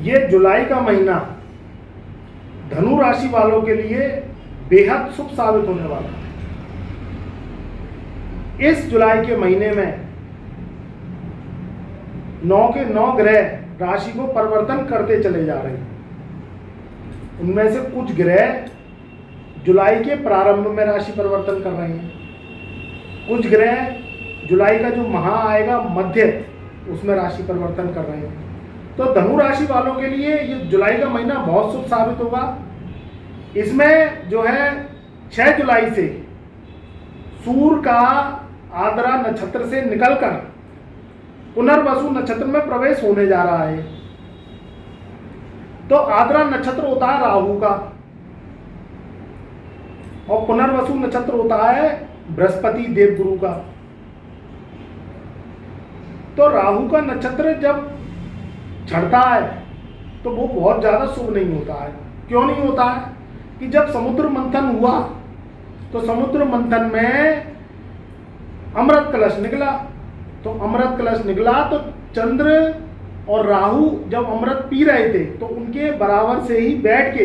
ये जुलाई का महीना धनु राशि वालों के लिए बेहद शुभ साबित होने वाला है। इस जुलाई के महीने में 9 के 9 ग्रह राशि को परिवर्तन करते चले जा रहे हैं। उनमें से कुछ ग्रह जुलाई के प्रारंभ में राशि परिवर्तन कर रहे हैं, कुछ ग्रह जुलाई का जो माह आएगा मध्य उसमें राशि परिवर्तन कर रहे हैं। तो धनु राशि वालों के लिए ये जुलाई का महीना बहुत शुभ साबित होगा। इसमें जो है 6 जुलाई से सूर्य का आद्रा नक्षत्र से निकलकर पुनर्वसु नक्षत्र में प्रवेश होने जा रहा है। तो आद्रा नक्षत्र होता है राहु का और पुनर्वसु नक्षत्र होता है बृहस्पति देवगुरु का। तो राहु का नक्षत्र जब चढ़ता है तो वो बहुत ज्यादा शुभ नहीं होता है। क्यों नहीं होता है कि जब समुद्र मंथन हुआ तो समुद्र मंथन में अमृत कलश निकला, तो अमृत कलश निकला तो चंद्र और राहु जब अमृत पी रहे थे तो उनके बराबर से ही बैठ के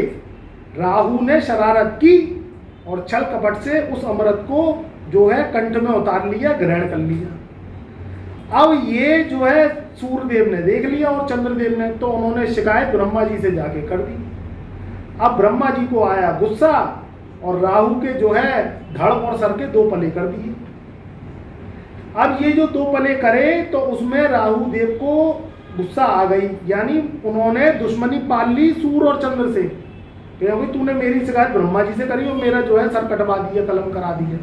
राहु ने शरारत की और छल कपट से उस अमृत को जो है कंठ में उतार लिया, ग्रहण कर लिया। अब ये जो है सूर्यदेव ने देख लिया और चंद्रदेव ने, तो उन्होंने शिकायत ब्रह्मा जी से जाके कर दी। अब ब्रह्मा जी को आया गुस्सा और राहु के जो है धड़ और सर के 2 पले कर दिए। अब ये जो 2 पले करे तो उसमें राहु देव को गुस्सा आ गई, यानी उन्होंने दुश्मनी पाल ली सूर्य और चंद्र से, क्योंकि तूने मेरी शिकायत ब्रह्मा जी से करी और मेरा जो है सर कटवा दिया, कलम करा दिया।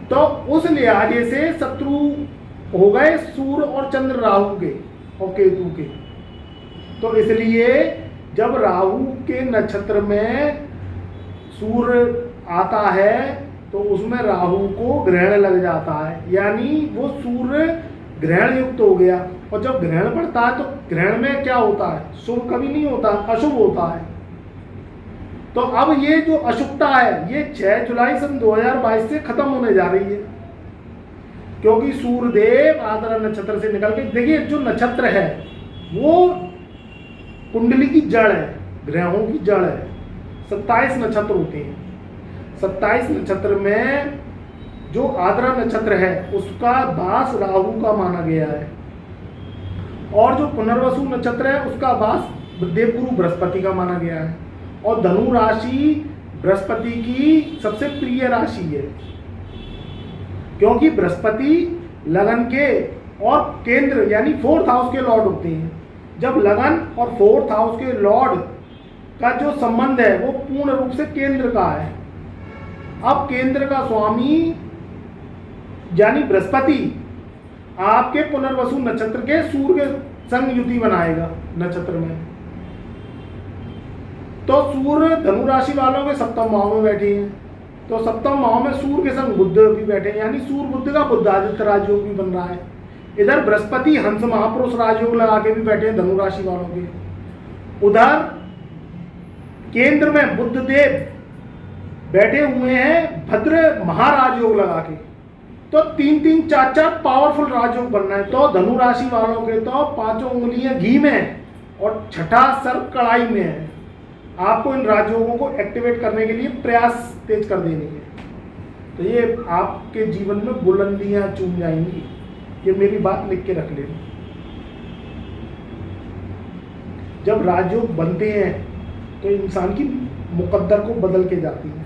तो उस लिहाजे से शत्रु हो गए सूर्य और चंद्र राहु के और केतु के। तो इसलिए जब राहु के नक्षत्र में सूर्य आता है तो उसमें राहु को ग्रहण लग जाता है, यानी वो सूर्य ग्रहण युक्त हो गया। और जब ग्रहण पड़ता है तो ग्रहण में क्या होता है, शुभ कभी नहीं होता, अशुभ होता है। तो अब ये जो अशुभता है ये 6 जुलाई सन 2022 से खत्म होने जा रही है, क्योंकि सूर्यदेव आद्रा नक्षत्र से निकल के, देखिए जो नक्षत्र है वो कुंडली की जड़ है, ग्रहों की जड़ है। 27 नक्षत्र होते हैं। 27 नक्षत्र में जो आद्रा नक्षत्र है उसका वास राहु का माना गया है और जो पुनर्वसु नक्षत्र है उसका वास देवगुरु बृहस्पति का माना गया है। और धनु राशि बृहस्पति की सबसे प्रिय राशि है, क्योंकि बृहस्पति लगन के और केंद्र यानी 4th हाउस के लॉर्ड होते हैं। जब लगन और 4th हाउस के लॉर्ड का जो संबंध है वो पूर्ण रूप से केंद्र का है। अब केंद्र का स्वामी यानी बृहस्पति आपके पुनर्वसु नक्षत्र के सूर्य के संग युति बनाएगा नक्षत्र में। तो सूर्य धनु राशि वालों के 7वें भाव में बैठे हैं, तो 7वें भाव में सूर्य के संग बुध भी बैठे हैं, यानी सूर्य बुध का बुधादित्य राजयोग भी बन रहा है। इधर बृहस्पति हंस महापुरुष राजयोग लगा के भी बैठे हैं धनु राशि वालों के। उधर केंद्र में बुध देव बैठे हुए हैं भद्र महाराजयोग लगा के। तो 3-3, 4-4 पावरफुल राजयोग बनना है। तो धनु राशि वालों के तो 5 उंगलियां घी में और 6ठा सर कड़ाई में है। आपको इन राजयोगों को एक्टिवेट करने के लिए प्रयास तेज कर देनी है, तो ये आपके जीवन में बुलंदियां चूम जाएंगी। ये मेरी बात लिख के रख लेना। जब राजयोग बनते हैं तो इंसान की मुकद्दर को बदल के जाती है।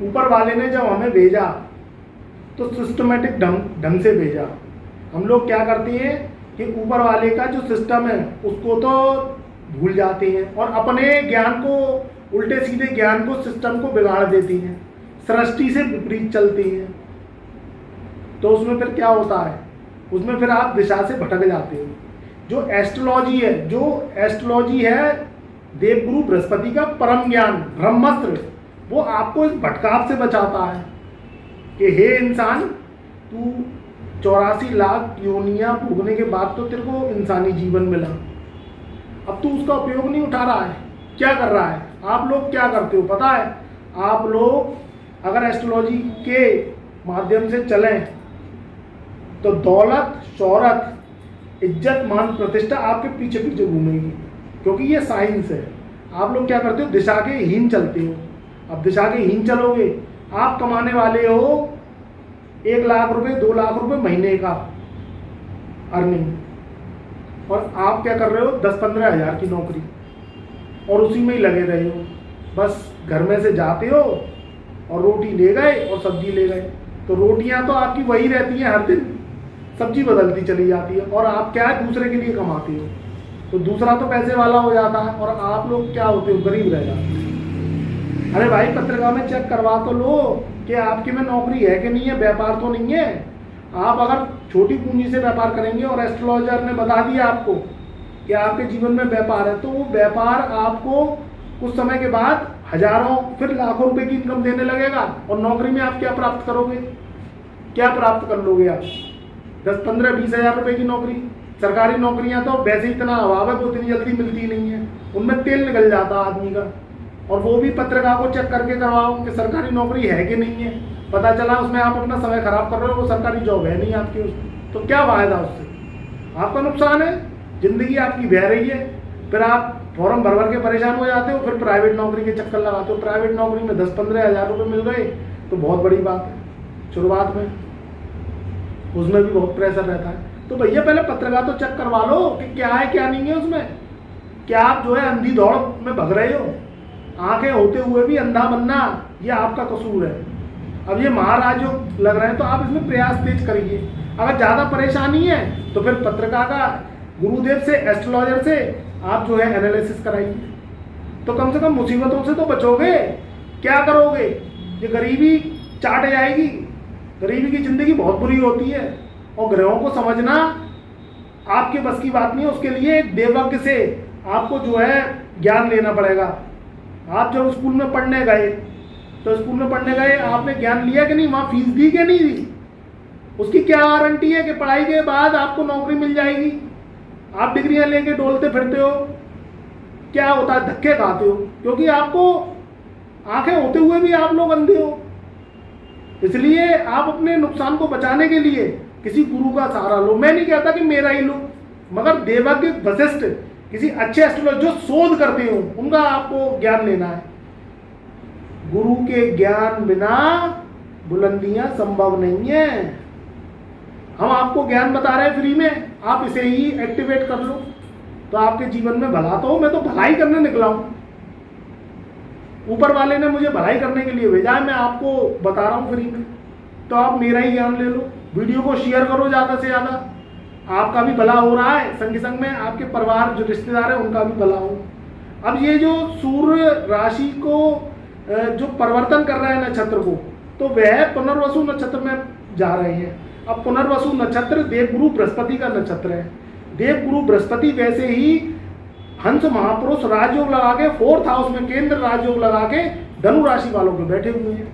ऊपर वाले ने जब हमें भेजा तो सिस्टमेटिक ढंग से भेजा। हम लोग क्या करते हैं कि ऊपर वाले का जो सिस्टम है उसको तो भूल जाते हैं और अपने ज्ञान को, उल्टे सीधे ज्ञान को, सिस्टम को बिगाड़ देती हैं, सृष्टि से विपरीत चलती हैं। तो उसमें फिर क्या होता है, उसमें फिर आप दिशा से भटक जाते हो। जो एस्ट्रोलॉजी है देवगुरु बृहस्पति का परम ज्ञान ब्रह्मास्त्र, वो आपको इस भटकाव से बचाता है कि हे इंसान, तू 84 लाख योनियां भोगने के बाद तो तेरे को इंसानी जीवन मिला, अब तू उसका उपयोग नहीं उठा रहा है। क्या कर रहा है? आप लोग क्या करते हो पता है? आप लोग अगर एस्ट्रोलॉजी के माध्यम से चलें तो दौलत, शोहरत इज्जत मान प्रतिष्ठा आपके पीछे पीछे घूमेगी, क्योंकि ये साइंस है। आप लोग क्या करते हो, दिशा के हीन चलते हो। अब दिशा के हीन चलोगे, आप कमाने वाले हो 1 लाख रुपए 2 लाख रुपए महीने का अर्निंग, और आप क्या कर रहे हो 10-15 हज़ार की नौकरी, और उसी में ही लगे रहे हो। बस घर में से जाते हो और रोटी ले गए और सब्जी ले गए, तो रोटियां तो आपकी वही रहती हैं हर दिन, सब्जी बदलती चली जाती है, और आप क्या है दूसरे के लिए कमाते हो, तो दूसरा तो पैसे वाला हो जाता है और आप लोग क्या होते हो, गरीब रह जाते हो। अरे भाई पत्रिका में चेक करवा तो लो कि आपके में नौकरी है कि नहीं है, व्यापार तो नहीं है। आप अगर छोटी पूंजी से व्यापार करेंगे और एस्ट्रोलॉजर ने बता दिया आपको कि आपके जीवन में व्यापार है, तो वो व्यापार आपको कुछ समय के बाद हजारों फिर लाखों रुपए की इनकम देने लगेगा, और नौकरी में आप क्या प्राप्त करोगे, क्या प्राप्त कर लोगे आप? 10-15-20 हज़ार रुपए की नौकरी। सरकारी नौकरियां तो वैसे इतना अभाव है, वो इतनी जल्दी मिलती नहीं है, उनमें तेल निकल जाता है आदमी का, और वो भी पत्रिका को चेक करके करवाओ कि सरकारी नौकरी है कि नहीं है। पता चला उसमें आप अपना समय खराब कर रहे हो, वो सरकारी जॉब है नहीं आपकी उसमें, तो क्या फायदा उससे? आपका नुकसान है, जिंदगी आपकी बह रही है, फिर आप फॉर्म भर भर के परेशान हो जाते हो, फिर प्राइवेट नौकरी के चक्कर लगाते हो। प्राइवेट नौकरी में 10-15 हज़ार रुपये मिल गए तो बहुत बड़ी बात है शुरुआत में, उसमें भी बहुत प्रेशर रहता है। तो भैया पहले पत्रिका तो चेक करवा लो कि क्या है क्या नहीं है उसमें। क्या आप जो है अंधी दौड़ में भग रहे हो, आंखें होते हुए भी अंधा बनना, ये आपका कसूर है। अब ये महाराज जो लग रहे हैं तो आप इसमें प्रयास तेज करिए। अगर ज़्यादा परेशानी है तो फिर पत्रिका का गुरुदेव से, एस्ट्रोलॉजर से आप जो है एनालिसिस कराइए, तो कम से कम मुसीबतों से तो बचोगे। क्या करोगे, ये गरीबी चाट जाएगी। गरीबी की जिंदगी बहुत बुरी होती है, और ग्रहों को समझना आपके बस की बात नहीं है। उसके लिए एक देवज्ञ से आपको जो है ज्ञान लेना पड़ेगा। आप जब स्कूल में पढ़ने गए तो स्कूल में पढ़ने गए, आपने ज्ञान लिया कि नहीं, वहाँ फीस दी कि नहीं दी? उसकी क्या गारंटी है कि पढ़ाई के बाद आपको नौकरी मिल जाएगी? आप डिग्रियां लेके डोलते फिरते हो, क्या होता है, धक्के खाते हो, क्योंकि आपको आंखें होते हुए भी आप लोग अंधे हो। इसलिए आप अपने नुकसान को बचाने के लिए किसी गुरु का सहारा लो। मैं नहीं कहता कि मेरा ही लो, मगर देवज्ञ वशिष्ठ किसी अच्छे एस्ट्रोलॉजर जो शोध करते हो उनका आपको ज्ञान लेना है। गुरु के ज्ञान बिना बुलंदियां संभव नहीं है। हम आपको ज्ञान बता रहे हैं फ्री में, आप इसे ही एक्टिवेट कर लो तो आपके जीवन में भला तो हो। मैं तो भलाई करने निकला हूं, ऊपर वाले ने मुझे भलाई करने के लिए भेजा है, मैं आपको बता रहा हूं फ्री में, तो आप मेरा ही ज्ञान ले लो। वीडियो को शेयर करो ज़्यादा से ज़्यादा, आपका भी भला हो रहा है, संग संग में आपके परिवार जो रिश्तेदार है उनका भी भला हो। अब ये जो सूर्य राशि को जो परिवर्तन कर रहा है नक्षत्र को, तो वह पुनर्वसु नक्षत्र में जा रहे हैं। अब पुनर्वसु नक्षत्र देवगुरु बृहस्पति का नक्षत्र है। देवगुरु बृहस्पति वैसे ही हंस महापुरुष राजयोग लगा के 4th हाउस में केंद्र राजयोग लगा के धनु राशि वालों पे बैठे हुए हैं,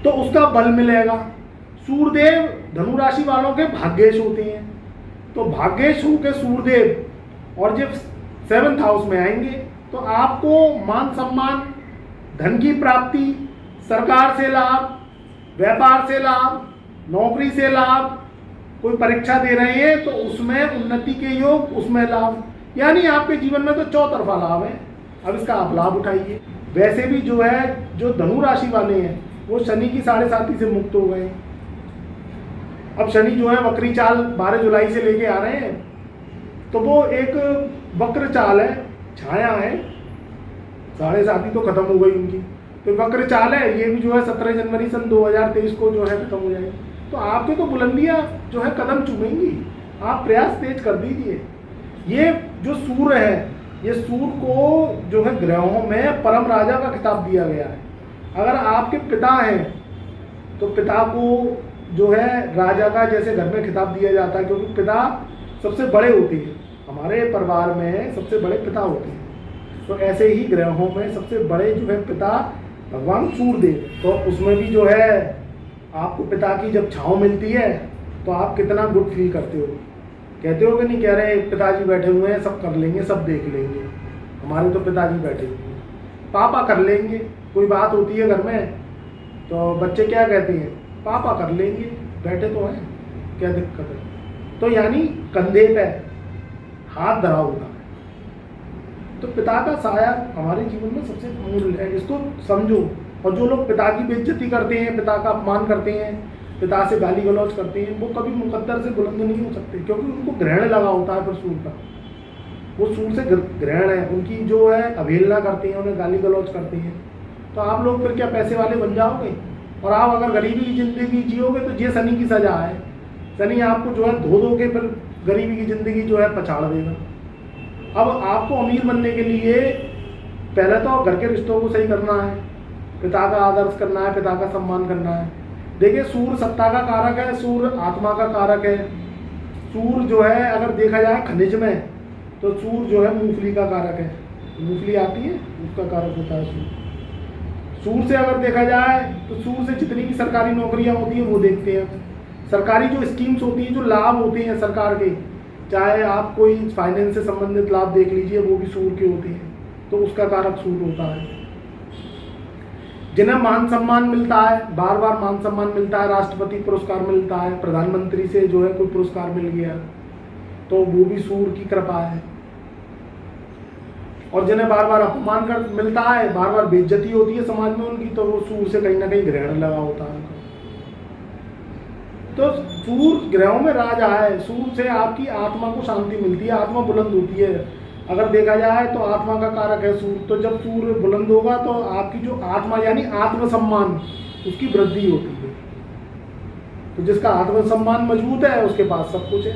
तो उसका बल मिलेगा। सूर्यदेव धनु राशि वालों के भाग्येश होते हैं, तो भाग्येश के सूर्यदेव और जब 7th हाउस में आएंगे तो आपको मान सम्मान, धन की प्राप्ति, सरकार से लाभ, व्यापार से लाभ, नौकरी से लाभ, कोई परीक्षा दे रहे हैं तो उसमें उन्नति के योग, उसमें लाभ, यानी आपके जीवन में तो चौतरफा लाभ है। अब इसका आप लाभ उठाइए। वैसे भी जो है, जो धनु राशि वाले हैं वो शनि की 7.5 से मुक्त हो गए। अब शनि जो है वक्री चाल 12 जुलाई से लेके आ रहे हैं, तो वो एक वक्र चाल है, छाया है, 7.5 तो खत्म हो गई उनकी, तो वक्र चाल है। ये भी जो है 17 जनवरी सन 2023 को जो है खत्म हो जाएगी। तो आपके तो बुलंदियां जो है कदम चूमेंगी, आप प्रयास तेज कर दीजिए। ये जो सूर्य है, ये सूर्य को जो है ग्रहों में परम राजा का खिताब दिया गया है। अगर आपके पिता हैं तो पिता को जो है राजा का जैसे घर में खिताब दिया जाता है, क्योंकि पिता सबसे बड़े होते हैं। हमारे परिवार में सबसे बड़े पिता होते हैं, तो ऐसे ही ग्रहों में सबसे बड़े जो है पिता भगवान सूर्यदेव। तो उसमें भी जो है आपको पिता की जब छाँव मिलती है तो आप कितना गुड फील करते हो। कहते हो कि नहीं कह रहे पिताजी बैठे हुए हैं, सब कर लेंगे, सब देख लेंगे, हमारे तो पिताजी बैठे हुए हैं, पापा कर लेंगे। कोई बात होती है घर में तो बच्चे क्या कहते हैं, पापा कर लेंगे, बैठे तो हैं, क्या दिक्कत है। तो यानी कंधे पे हाथ धरा होता है। तो पिता का साया हमारे जीवन में सबसे अमूल्य है, इसको समझो। और जो लोग पिता की बेइज्जती करते हैं, पिता का अपमान करते हैं, पिता से गाली गलौज करते हैं, वो कभी मुकद्दर से बुलंद नहीं हो सकते, क्योंकि उनको ग्रहण लगा होता है फिर सूर का। वो सूर से ग्रहण है, उनकी जो है अवहेलना करते हैं, उन्हें गाली गलौज करते हैं। तो आप लोग फिर क्या पैसे वाले बन जाओगे? और आप अगर गरीबी की ज़िंदगी जियोगे तो ये शनि की सजा है। शनि आपको जो है धो के फिर गरीबी की ज़िंदगी जो है पछाड़ देगा। अब आपको अमीर बनने के लिए पहले तो घर के रिश्तों को सही करना है, पिता का आदर्श करना है, पिता का सम्मान करना है। देखिए, सूर सत्ता का कारक है, सूर आत्मा का कारक है। सूर जो है अगर देखा जाए खनिज में, तो सूर जो है मूंगफली का कारक है। मूंगफली आती है, उसका कारक होता है सूर। सूर से अगर देखा जाए तो सूर से जितनी भी सरकारी नौकरियां होती हैं वो देखते हैं। सरकारी जो स्कीम्स होती हैं, जो लाभ होते हैं सरकार के, चाहे आप कोई फाइनेंस से संबंधित लाभ देख लीजिए, वो भी सूर के होते हैं। तो उसका कारक सूर होता है। जिन्हें मान सम्मान मिलता है, बार बार मान सम्मान मिलता है, राष्ट्रपति पुरस्कार मिलता है, प्रधानमंत्री से जो है कोई पुरस्कार मिल गया, तो वो भी सूर की कृपा है। और जिन्हें बार बार अपमान कर मिलता है, बार बार बेइज्जती होती है समाज में उनकी, तो वो सूर से कहीं ना कहीं ग्रहण लगा होता है उनका। तो सूर ग्रहों में राजा है। सूर से आपकी आत्मा को शांति मिलती है, आत्मा बुलंद होती है। अगर देखा जाए तो आत्मा का कारक है सूर। तो जब सूर बुलंद होगा तो आपकी जो आत्मा यानी आत्मसम्मान, उसकी वृद्धि होती है। तो जिसका आत्मसम्मान मजबूत है उसके पास सब कुछ है।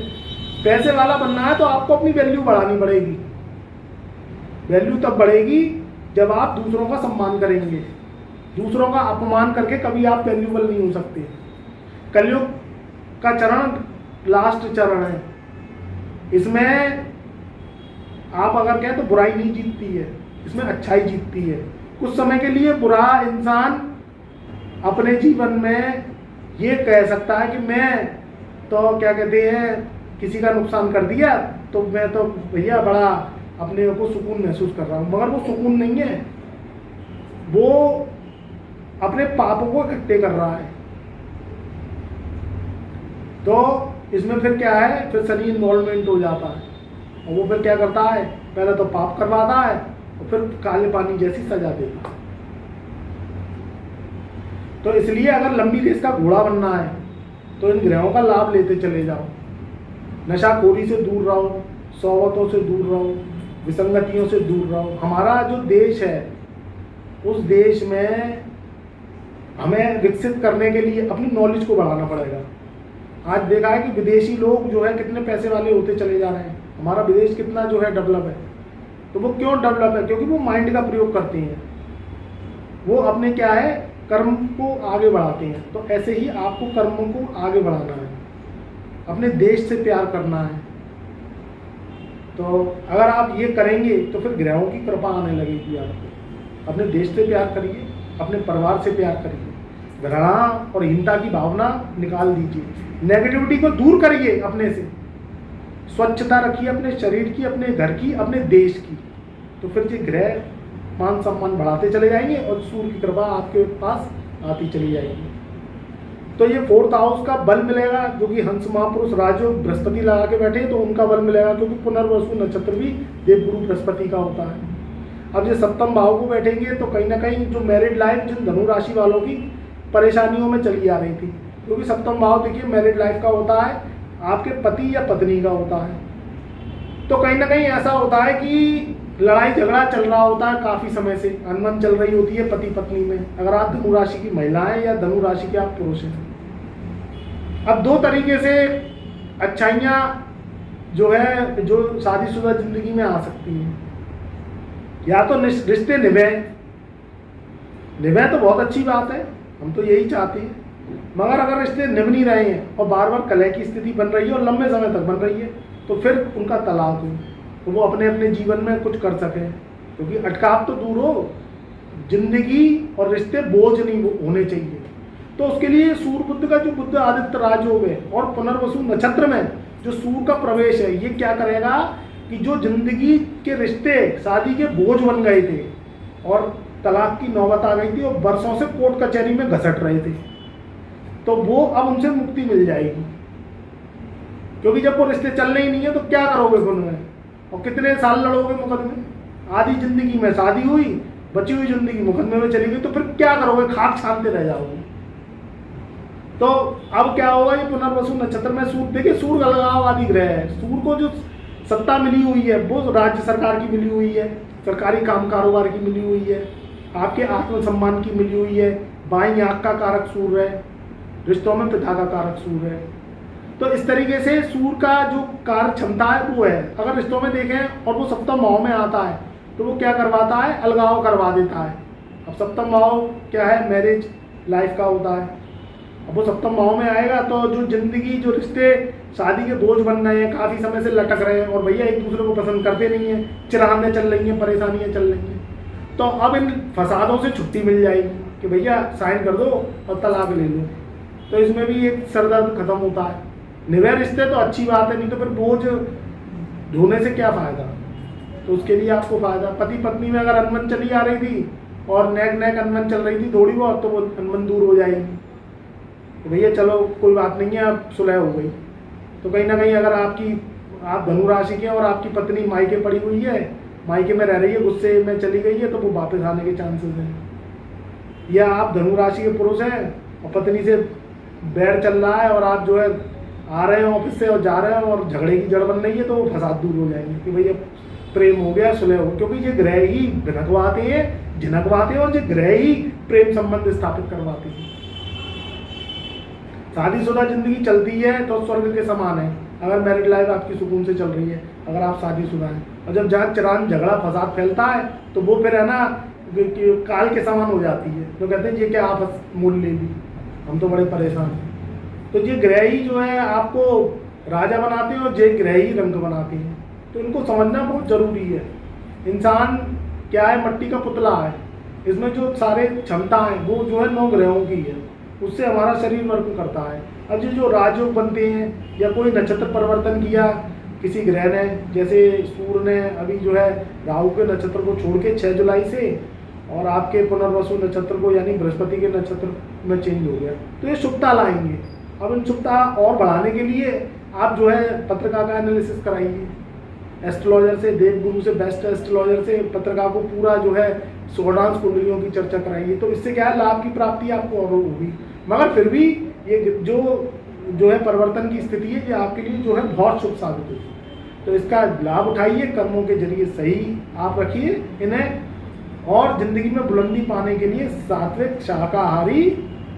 पैसे वाला बनना है तो आपको अपनी वैल्यू बढ़ानी पड़ेगी। वैल्यू तब बढ़ेगी जब आप दूसरों का सम्मान करेंगे। दूसरों का अपमान करके कभी आप वैल्यूबल नहीं हो सकते। कलयुग का चरण लास्ट चरण है। इसमें आप अगर कहें तो बुराई नहीं जीतती है, इसमें अच्छाई जीतती है। कुछ समय के लिए बुरा इंसान अपने जीवन में ये कह सकता है कि मैं तो क्या कहते हैं किसी का नुकसान कर दिया, तो मैं तो भैया बड़ा अपने को सुकून महसूस कर रहा हूँ। मगर वो सुकून नहीं है, वो अपने पापों को इकट्ठे कर रहा है। तो इसमें फिर क्या है, फिर शनि इन्वॉल्वमेंट हो जाता है। और वो फिर क्या करता है, पहले तो पाप करवाता है और फिर काले पानी जैसी सजा देता है। तो इसलिए अगर लंबी रेस का घोड़ा बनना है तो इन ग्रहों का लाभ लेते चले जाओ। नशाखोरी से दूर रहो, सोहबतों से दूर रहो, विसंगतियों से दूर रहो। हमारा जो देश है, उस देश में हमें विकसित करने के लिए अपनी नॉलेज को बढ़ाना पड़ेगा। आज देखा है कि विदेशी लोग जो है कितने पैसे वाले होते चले जा रहे हैं। हमारा विदेश कितना जो है डेवलप है। तो वो क्यों डेवलप है? क्योंकि वो माइंड का प्रयोग करते हैं। वो अपने क्या है, कर्म को आगे बढ़ाते हैं। तो ऐसे ही आपको कर्मों को आगे बढ़ाना है, अपने देश से प्यार करना है। तो अगर आप ये करेंगे तो फिर ग्रहों की कृपा आने लगेगी आपको। अपने देश से प्यार करिए, अपने परिवार से प्यार करिए, घृणा और हीनता की भावना निकाल दीजिए, नेगेटिविटी को दूर करिए अपने से, स्वच्छता रखिए अपने शरीर की, अपने घर की, अपने देश की। तो फिर ये ग्रह मान सम्मान बढ़ाते चले जाएंगे और सूर्य की कृपा आपके पास आती चली जाएगी। तो ये 4th हाउस का बल मिलेगा, जो कि हंस महापुरुष राजयोग बृहस्पति लगा के बैठे, तो उनका बल मिलेगा, क्योंकि पुनर्वसु नक्षत्र भी देवगुरु बृहस्पति का होता है। अब ये 7म भाव को बैठेंगे तो कहीं ना कहीं जो मैरिड लाइफ जिन धनु राशि वालों की परेशानियों में चली आ रही थी, क्योंकि 7म भाव देखिए मैरिड लाइफ का होता है, आपके पति या पत्नी का होता है। तो कहीं ना कहीं ऐसा होता है कि लड़ाई झगड़ा चल रहा होता है, काफ़ी समय से अनबन चल रही होती है पति पत्नी में, अगर आप धनु राशि की महिलाएं या धनु राशि के आप पुरुष हैं। अब 2 तरीके से अच्छाइयाँ जो है जो शादीशुदा जिंदगी में आ सकती हैं। या तो रिश्ते निभाएं तो बहुत अच्छी बात है, हम तो यही चाहते हैं। मगर अगर रिश्ते निभ नहीं रहे हैं और बार बार कलह की स्थिति बन रही है और लंबे समय तक बन रही है, तो फिर उनका तलाक हो, तो वो अपने अपने जीवन में कुछ कर सकें। क्योंकि अटकाव तो दूर हो, जिंदगी और रिश्ते बोझ नहीं होने चाहिए। तो उसके लिए सूर्य बुध का जो बुध आदित्य राजयोग है और पुनर्वसु नक्षत्र में जो सूर्य का प्रवेश है, ये क्या करेगा कि जो जिंदगी के रिश्ते शादी के बोझ बन गए थे और तलाक की नौबत आ गई थी और बरसों से कोर्ट कचहरी में घसट रहे थे, तो वो अब उनसे मुक्ति मिल जाएगी। क्योंकि जब वो रिश्ते चलने ही नहीं है तो क्या करोगे फिर उनमें, और कितने साल लड़ोगे मुकदमे। आधी जिंदगी में शादी हुई, बची हुई जिंदगी मुकदमे में चली गई, तो फिर क्या करोगे, खाक छानते रह जाओगे। तो अब क्या होगा, ये पुनर्वसु नक्षत्र में सूर, देखिए सूर अलगाववादी ग्रह है। सूर को जो सत्ता मिली हुई है वो राज्य सरकार की मिली हुई है, सरकारी काम कारोबार की मिली हुई है, आपके आत्मसम्मान की मिली हुई है। बाईं आंख का कारक सूर्य है, रिश्तों में पिता का कारक सूर्य है। तो इस तरीके से सूर्य का जो कार्य क्षमता है वो है। अगर रिश्तों में देखें और वो सप्तम भाव में आता है तो वो क्या करवाता है, अलगाव करवा देता है। अब सप्तम भाव क्या है, मैरिज लाइफ का होता है। अब वो सप्तम भाव में आएगा तो जो जिंदगी, जो रिश्ते शादी के बोझ बन रहे हैं, काफ़ी समय से लटक रहे हैं और भैया एक दूसरे को पसंद करते नहीं हैं, चिराने चल रही हैं, परेशानियाँ चल रही हैं, तो अब इन फसादों से छुट्टी मिल जाएगी कि भैया साइन कर दो और तलाक ले लो। तो इसमें भी एक सरदर्द खत्म होता है। निवे रिश्ते तो अच्छी बात है, नहीं तो फिर बोझ ढोने से क्या फ़ायदा। तो उसके लिए आपको फ़ायदा, पति पत्नी में अगर अनबन चली आ रही थी और नेक अनबन चल रही थी थोड़ी बहुत, तो वो अनबन दूर हो जाएगी। तो भैया चलो कोई बात नहीं है, अब सुलह हो गई। तो कहीं ना कहीं अगर आप धनु राशि के और आपकी पत्नी मायके पड़ी हुई है, मायके में रह रही है, गुस्से में चली गई है, तो वो वापस आने के चांसेस हैं। या आप धनु राशि के पुरुष हैं और पत्नी से बैर चल रहा है और आप जो है आ रहे हैं ऑफिस से और जा रहे हैं और झगड़े की जड़ बन रही है, तो वो फसाद दूर हो जाएंगे कि भैया प्रेम हो गया, सुलह हो। क्योंकि ये ग्रह ही भिनकवाते हैं, झिनकवाते हैं, और ये ग्रह ही प्रेम संबंध स्थापित करवाते हैं। शादीशुदा जिंदगी चलती है तो स्वर्ग के समान है, अगर मैरिड लाइफ आपकी सुकून से चल रही है, अगर आप शादीशुदा हैं। और जब जहाँ चरान झगड़ा फसाद फैलता है तो वो फिर है ना काल के समान हो जाती है। तो कहते हैं ये क्या आप मूल ले ली, हम तो बड़े परेशान हैं। तो ये ग्रह ही जो है आपको राजा बनाते हैं और ये ग्रह ही रंग बनाते हैं। तो इनको समझना बहुत ज़रूरी है। इंसान क्या है, मट्टी का पुतला है, इसमें जो सारे क्षमता है वो जो है 9 ग्रहों की है, उससे हमारा शरीर वर्क करता है। अब जो राजयोग बनते हैं या कोई नक्षत्र परिवर्तन किया किसी ग्रह ने, जैसे सूर्य ने अभी जो है राहु के नक्षत्र को छोड़ के 6 जुलाई से और आपके पुनर्वसु नक्षत्र को यानी बृहस्पति के नक्षत्र में चेंज हो गया, तो ये शुभता लाएंगे। अब इन शुभता और बढ़ाने के लिए आप जो है पत्रिका का एनालिसिस कराइए, एस्ट्रोलॉजर से, देवगुरु से, बेस्ट एस्ट्रोलॉजर से पत्रिका को पूरा जो है 16 कुंडलियों की चर्चा कराइए। तो इससे क्या है, लाभ की प्राप्ति आपको और होगी। मगर फिर भी ये जो है परिवर्तन की स्थिति है, ये आपके लिए जो है बहुत शुभ साबित होगी। तो इसका लाभ उठाइए, कर्मों के जरिए सही आप रखिए इन्हें, और जिंदगी में बुलंदी पाने के लिए सात्विक, शाकाहारी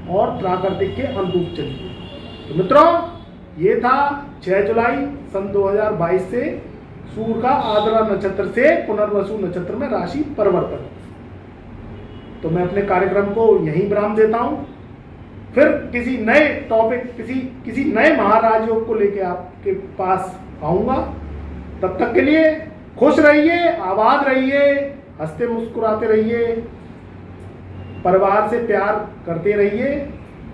और प्राकृतिक के अनुरूप चलिए। तो मित्रों, ये था 6 जुलाई सन 2022 से सूर्य का आद्रा नक्षत्र से पुनर्वसु नक्षत्र में राशि परिवर्तन। तो मैं अपने कार्यक्रम को यहीं विराम देता हूं, फिर किसी नए टॉपिक, किसी नए महाराजयोग को लेकर आपके पास आऊंगा। तब तक के लिए खुश रहिए, आबाद रहिए, हंसते मुस्कुराते रहिए, परिवार से प्यार करते रहिए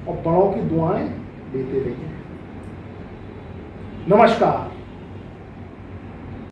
और बड़ों की दुआएं देते रहिए। नमस्कार।